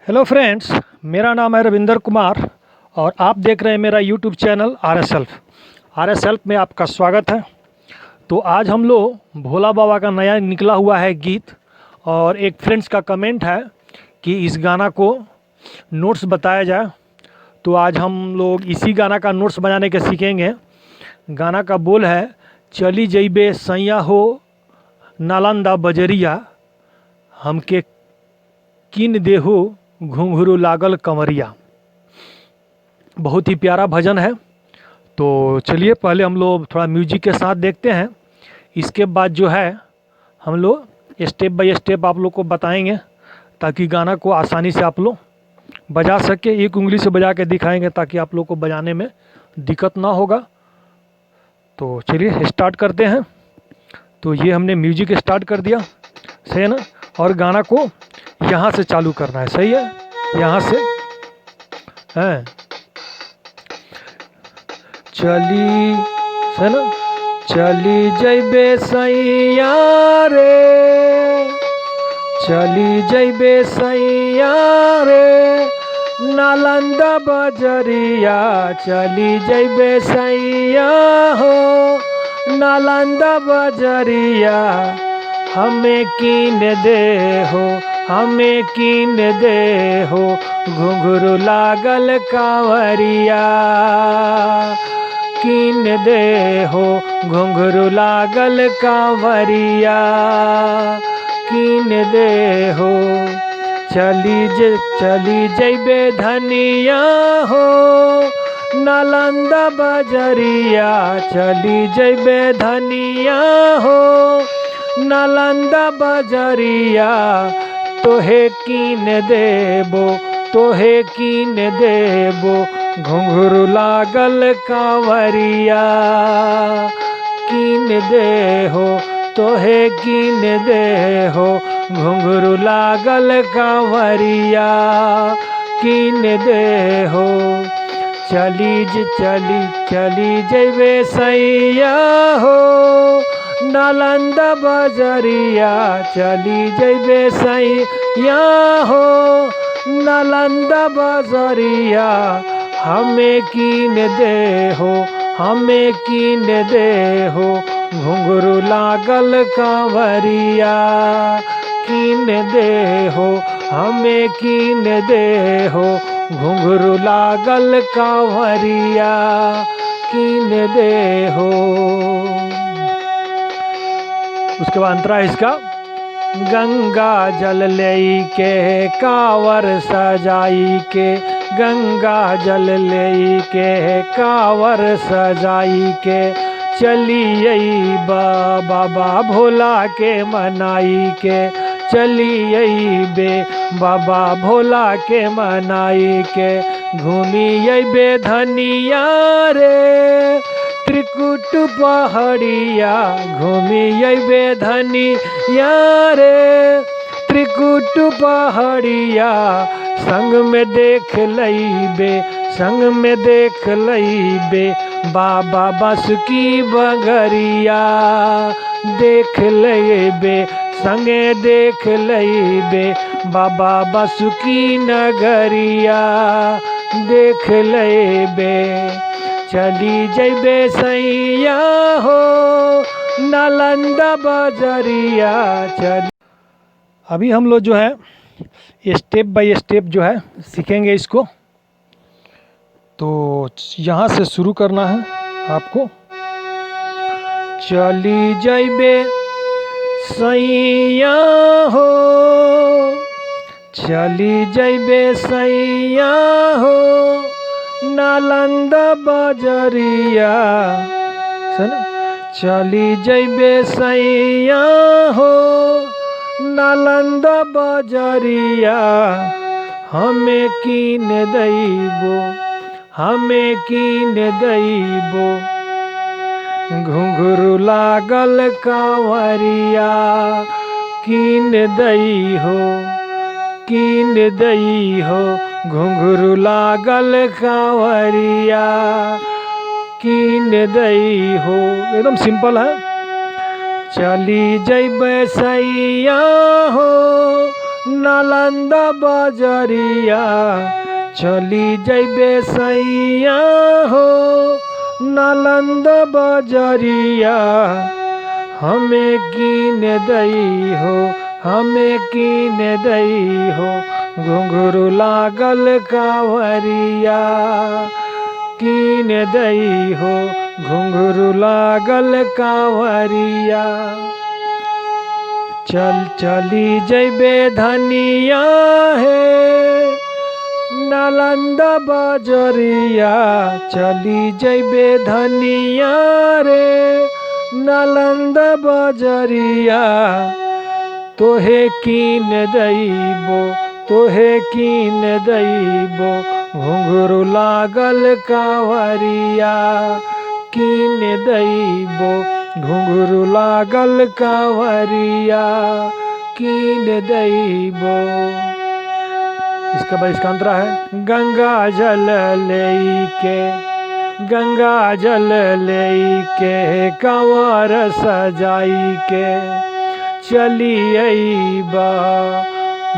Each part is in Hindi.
हेलो फ्रेंड्स, मेरा नाम है रविंदर कुमार और आप देख रहे हैं मेरा YouTube channel R S help में आपका स्वागत है। तो आज हम लोग भोला बाबा का नया निकला हुआ है गीत और एक फ्रेंड्स का कमेंट है कि इस गाना को नोट्स बताया जाए। तो आज हम लोग इसी गाना का नोट्स बनाने के सीखेंगे। गाना का बोल है, चली जइबे सैया हो नालंदा बजरिया, हमके किन देहो घुंघरू लागल कंवरिया। बहुत ही प्यारा भजन है। तो चलिए पहले हम लोग थोड़ा म्यूजिक के साथ देखते हैं, इसके बाद जो है हम लोग स्टेप बाय स्टेप आप लोग को बताएंगे ताकि गाना को आसानी से आप लोग बजा सके। एक उंगली से बजा के दिखाएंगे ताकि आप लोग को बजाने में दिक्कत ना होगा। तो चलिए स्टार्ट करते हैं। तो ये हमने म्यूजिक स्टार्ट कर दिया, सही है ना। और गाना को यहाँ से चालू करना है, सही है, यहाँ से है। चली है ना, चली जइबे सैया रे, चली जइबे सैया रे नालंदा बजरिया, चली जइबे सैया हो नालंदा बजरिया, हमें कीन दे हो, हमें कीन दे हो घुंघरू लागल कांवरिया, कीन दे हो घुंघरू लागल कांवरिया, कीन दे हो। चली जइबे धनिया हो नालंदा बजरिया, चली जइबे धनिया हो नालंदा बजरिया, तोहे कीन देबो, तोहे कीन देबो घुंघरू लागल कांवरिया, कीन दे हो, तोहे कीन दे हो घुंघरू लागल कांवरिया, कीन दे हो। चली जइबे सैया हो नालंदा बजरिया, चली जइबे सैया हो नालंदा बजरिया, हमें कीन दे हो, हमें कीन दे हो घुंघरू लागल कांवरिया, कीन दे हो, हमें कीन दे हो घुंघरू लागल कांवरिया, कीन दे हो। उसके बाद अंतरा इसका, गंगा जल लेई के कांवर सजाई के, गंगा जल लेई के कांवर सजाई के, चली बाबा भोला के मनाई के, चली बे बाबा भोला के मनाई के, घूमी बे धनिया रे त्रिकुट पहाड़िया, घूमी बे धनिया रे त्रिकुट पहाड़िया, संग में देख लइबे, संग में देख लइबे बाबा बासुकी बगरिया, देख लइबे संगे देख लइबे बाबा बासुकी नगरिया, देख लइबे। चली जइबे सैया हो नालंदा बजरिया, चली। अभी हम लोग जो है स्टेप बाय स्टेप जो है सीखेंगे इसको। तो यहाँ से शुरू करना है आपको। चली जइबे सैया हो, चली जइबे सैया हो नालंदा बजरिया, सुन, चली जइबे सैया हो नालंदा बजरिया, हमें कीन दैबो, हमें कीन दैबो घुंघरू लागल कांवरिया, कीन दई हो, कीन दई हो घुंघरू लागल कांवरिया, कीन दई हो। एकदम सिंपल है। चली जइबे सैया हो नालंदा बजरिया चली जैबे सैया हो। नालंदा बजरिया हमें कीन दई हो, हमें कीन दई हो। घुंघरू लागल कांवरिया कीन दई हो, घुंघरू लागल कांवरिया। चल चली जैबे धनिया है नालंदा बजरिया चली जैबे धनिया रे। नालंदा बजरिया तोहे कीन दईबो, तोहे कीन दईबो। घुंघरू लागल कांवरिया कीन दईबो, घुंघरू लागल कांवरिया कीन दईबो। इसके बाद इसका अंतरा है। गंगा जल लेके, गंगा जल लेके कंवर सजाई के चली अइबा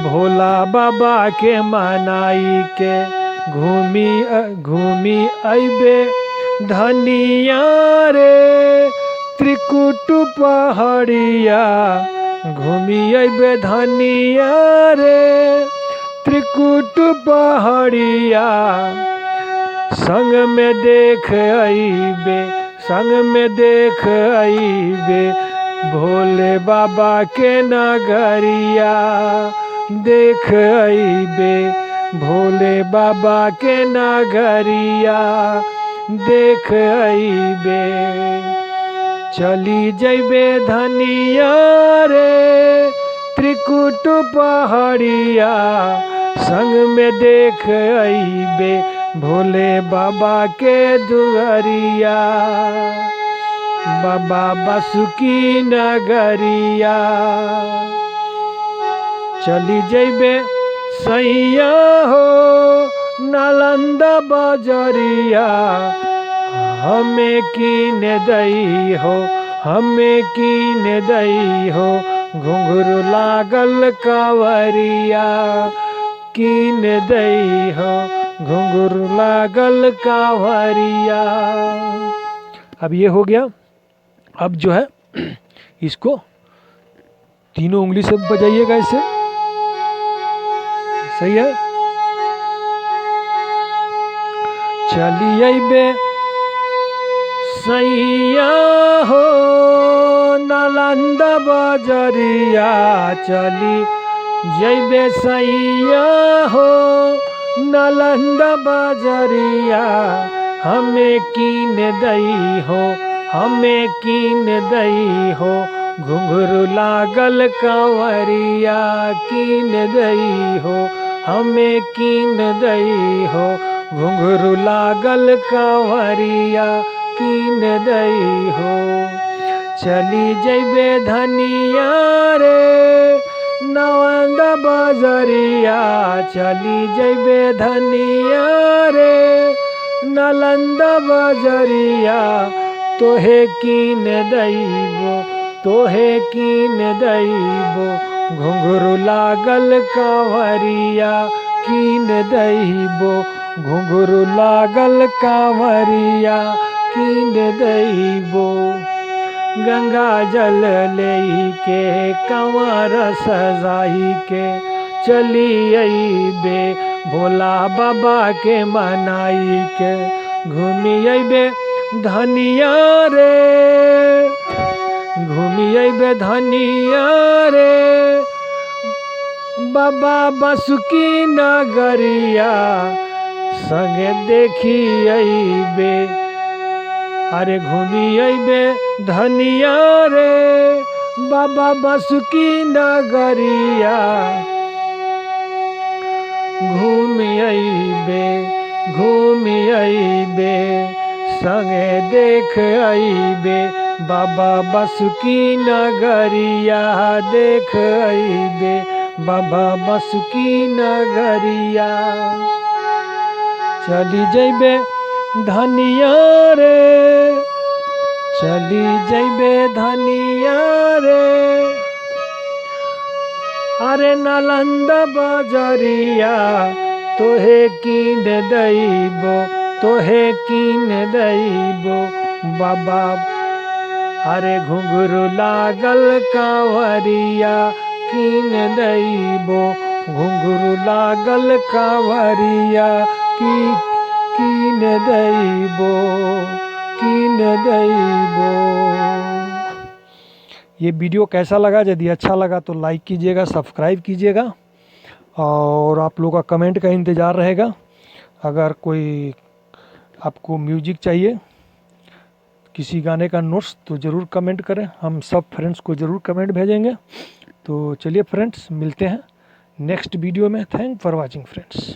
भोला बाबा के मनाई के। घूमी अइबे धनिया रे त्रिकुट पहाड़िया। घूमी अइबे धनिया रे त्रिकुट पहाड़िया। संग में देख अइबे, संग में देख अइबे भोले बाबा के नगरिया। देख अइबे भोले बाबा के नगरिया देख अइबे। चली जइबे धनिया रे त्रिकुट पहाड़िया। संग में देख अइबे भोले बाबा के दुआरिया। बाबा बासुकी नगरिया चली जइबे सैया हो। नालंदा बजरिया हमें कीन दई हो, हमें कीन दई हो। घुंघरू लागल कांवरिया कीन दई हो, घुंघरू लागल कांवरिया। अब ये हो गया। अब जो है इसको तीनों उंगली से बजाइएगा इसे। सही है। चली अइबे सैया हो नालंदा बजरिया चली जइबे सैया हो। नालंदा बजरिया हमें कीन दई हो, हमें कीन दई हो। घुंघरू लागल कांवरिया कीन दई हो, हमें कीन दई हो। घुंघरू लागल कांवरिया कीन दई हो। चली जइबे धनिया रे नालंदा बजरिया चली जइबे धनिया रे। नालंदा बजरिया तोहे कीन दईबो, तोहे कीन दईबो। घुंघरू लागल कांवरिया कीन दईबो, घुंघरू लागल कांवरिया कीन दईबो। गंगा जल लेके कंवर सजाई के चली अइबे भोला बाबा के मनाई के। घूमी अइबे धनिया रे, घूमी अइबे धनिया रे बाबा बासुकी नगरिया संगे देखी अइबे। अरे घूमी अइबे धनिया रे बाबा बासुकी नगरिया। घूमी अइबे, घूमी अइबे संगे देख अइबे बाबा बासुकी नगरिया। देख अइबे बाबा बासुकी नगरिया। चली जइबे धनिया रे, चली जइबे धनिया रे। अरे नालंदा बजरिया तोहे कीन दैबो, तोहे कीन दैबो बाबा। अरे घुंघरू लागल कांवरिया कीन दैबो, घुंघरू लागल कांवरिया कीन दैबो, कीन दैबो। ये वीडियो कैसा लगा? यदि अच्छा लगा तो लाइक कीजिएगा, सब्सक्राइब कीजिएगा और आप लोगों का कमेंट का इंतज़ार रहेगा। अगर कोई आपको म्यूजिक चाहिए, किसी गाने का नोट्स, तो ज़रूर कमेंट करें, हम सब फ्रेंड्स को ज़रूर कमेंट भेजेंगे। तो चलिए फ्रेंड्स, मिलते हैं नेक्स्ट वीडियो में। Thank for watching friends.